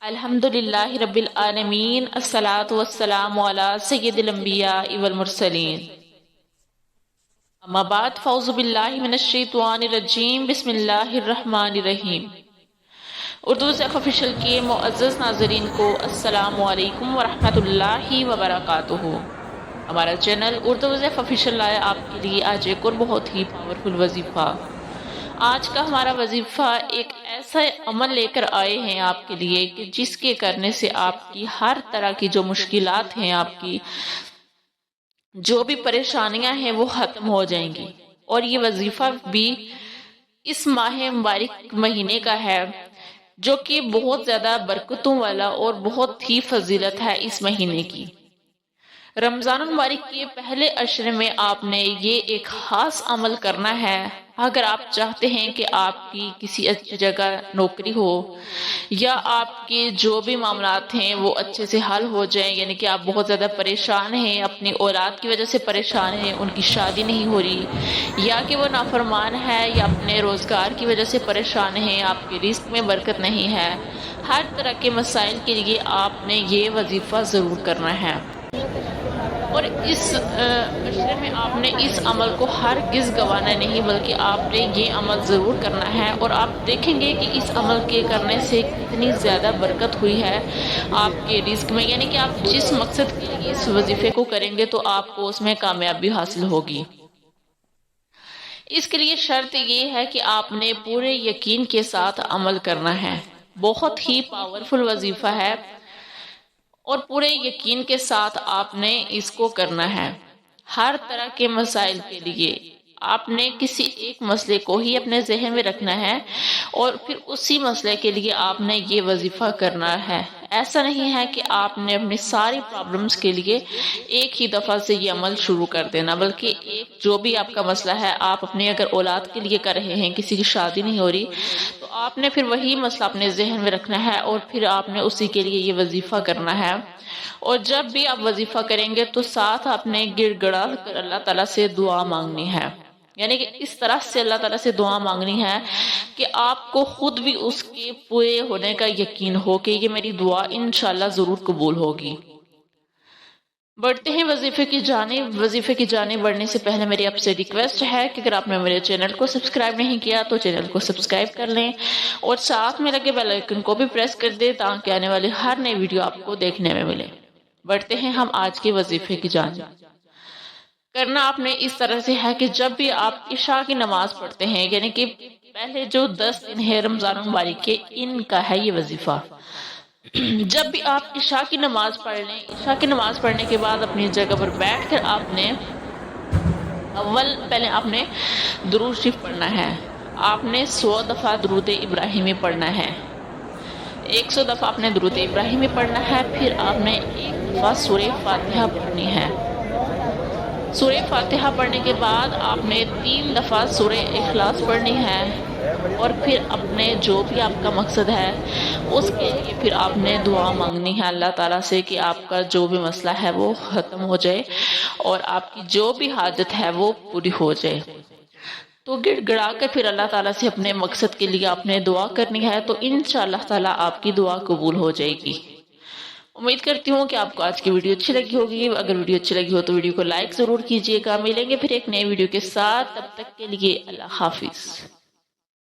الحمدللہ رب العالمین، الصلاۃ والسلام علی سید الانبیاء والمرسلین، اما بعد، فاعوذ باللہ من الشیطان الرجیم، بسم اللہ الرحمن الرحیم۔ اردو زیف آفیشل کے معزز ناظرین کو السلام علیکم ورحمۃ اللہ وبرکاتہ۔ ہمارا چینل اردو زیف آفیشل لائے آپ کے لیے آج ایک اور بہت ہی پاورفل وظیفہ۔ آج کا ہمارا وظیفہ ایک ایسا عمل لے کر آئے ہیں آپ کے لیے کہ جس کے کرنے سے آپ کی ہر طرح کی جو مشکلات ہیں، آپ کی جو بھی پریشانیاں ہیں وہ ختم ہو جائیں گی۔ اور یہ وظیفہ بھی اس ماہ مبارک مہینے کا ہے جو کہ بہت زیادہ برکتوں والا اور بہت ہی فضیلت ہے اس مہینے کی۔ رمضان المبارک کے پہلے عشرے میں آپ نے یہ ایک خاص عمل کرنا ہے۔ اگر آپ چاہتے ہیں کہ آپ کی کسی اچھی جگہ نوکری ہو یا آپ کے جو بھی معاملات ہیں وہ اچھے سے حل ہو جائیں، یعنی کہ آپ بہت زیادہ پریشان ہیں، اپنی اولاد کی وجہ سے پریشان ہیں، ان کی شادی نہیں ہو رہی، یا کہ وہ نافرمان ہے، یا اپنے روزگار کی وجہ سے پریشان ہیں، آپ کے رزق میں برکت نہیں ہے، ہر طرح کے مسائل کے لیے آپ نے یہ وظیفہ ضرور کرنا ہے۔ اور اس عشرے میں آپ نے اس عمل کو ہرگز گنوانا نہیں، بلکہ آپ نے یہ عمل ضرور کرنا ہے، اور آپ دیکھیں گے کہ اس عمل کے کرنے سے کتنی زیادہ برکت ہوئی ہے آپ کے رزق میں، یعنی کہ آپ جس مقصد کے لیے اس وظیفے کو کریں گے تو آپ کو اس میں کامیابی حاصل ہوگی۔ اس کے لیے شرط یہ ہے کہ آپ نے پورے یقین کے ساتھ عمل کرنا ہے۔ بہت ہی پاورفل وظیفہ ہے اور پورے یقین کے ساتھ آپ نے اس کو کرنا ہے۔ ہر طرح کے مسائل کے لیے آپ نے کسی ایک مسئلے کو ہی اپنے ذہن میں رکھنا ہے اور پھر اسی مسئلے کے لیے آپ نے یہ وظیفہ کرنا ہے۔ ایسا نہیں ہے کہ آپ نے اپنی ساری پرابلمز کے لیے ایک ہی دفعہ سے یہ عمل شروع کر دینا، بلکہ ایک جو بھی آپ کا مسئلہ ہے، آپ اپنے اگر اولاد کے لیے کر رہے ہیں، کسی کی شادی نہیں ہو رہی، تو آپ نے پھر وہی مسئلہ اپنے ذہن میں رکھنا ہے اور پھر آپ نے اسی کے لیے یہ وظیفہ کرنا ہے۔ اور جب بھی آپ وظیفہ کریں گے تو ساتھ آپ نے گڑ گڑا کر اللہ تعالیٰ سے دعا مانگنی ہے، یعنی کہ اس طرح سے اللہ تعالیٰ سے دعا مانگنی ہے کہ آپ کو خود بھی اس کے پورے ہونے کا یقین ہو کہ یہ میری دعا انشاءاللہ ضرور قبول ہوگی۔ بڑھتے ہیں وظیفے کی جانب۔ وظیفے کی جانب بڑھنے سے پہلے میری آپ سے ریکویسٹ ہے کہ اگر آپ نے میرے چینل کو سبسکرائب نہیں کیا تو چینل کو سبسکرائب کر لیں اور ساتھ میں لگے بیل آئیکن کو بھی پریس کر دیں تاکہ آنے والی ہر نئی ویڈیو آپ کو دیکھنے میں ملے۔ بڑھتے ہیں ہم آج کے وظیفے کی جانب۔ کرنا آپ نے اس طرح سے ہے کہ جب بھی آپ عشاء کی نماز پڑھتے ہیں، یعنی کہ پہلے جو 10 دن ہے رمضان المبارک کے، ان کا ہے یہ وظیفہ۔ جب بھی آپ عشاء کی نماز پڑھ لیں، عشاء کی نماز پڑھنے کے بعد اپنی جگہ پر بیٹھ کر آپ نے پہلے آپ نے درود شریف پڑھنا ہے۔ آپ نے 100 دفعہ درود ابراہیمی پڑھنا ہے۔ 100 دفعہ آپ نے درود ابراہیمی پڑھنا ہے، پھر آپ نے ایک دفعہ سورہ فاتحہ پڑھنی ہے۔ سورہ فاتحہ پڑھنے کے بعد آپ نے 3 دفعہ سورہ اخلاص پڑھنی ہے، اور پھر اپنے جو بھی آپ کا مقصد ہے اس کے لیے پھر آپ نے دعا مانگنی ہے اللہ تعالیٰ سے کہ آپ کا جو بھی مسئلہ ہے وہ ختم ہو جائے اور آپ کی جو بھی حاجت ہے وہ پوری ہو جائے۔ تو گڑ گڑا کر پھر اللہ تعالیٰ سے اپنے مقصد کے لیے آپ نے دعا کرنی ہے، تو انشاءاللہ تعالیٰ آپ کی دعا قبول ہو جائے گی۔ امید کرتی ہوں کہ آپ کو آج کی ویڈیو اچھی لگی ہوگی۔ اگر ویڈیو اچھی لگی ہو تو ویڈیو کو لائک ضرور کیجیے گا۔ ملیں گے پھر ایک نئے ویڈیو کے ساتھ، تب تک کے لیے اللہ حافظ۔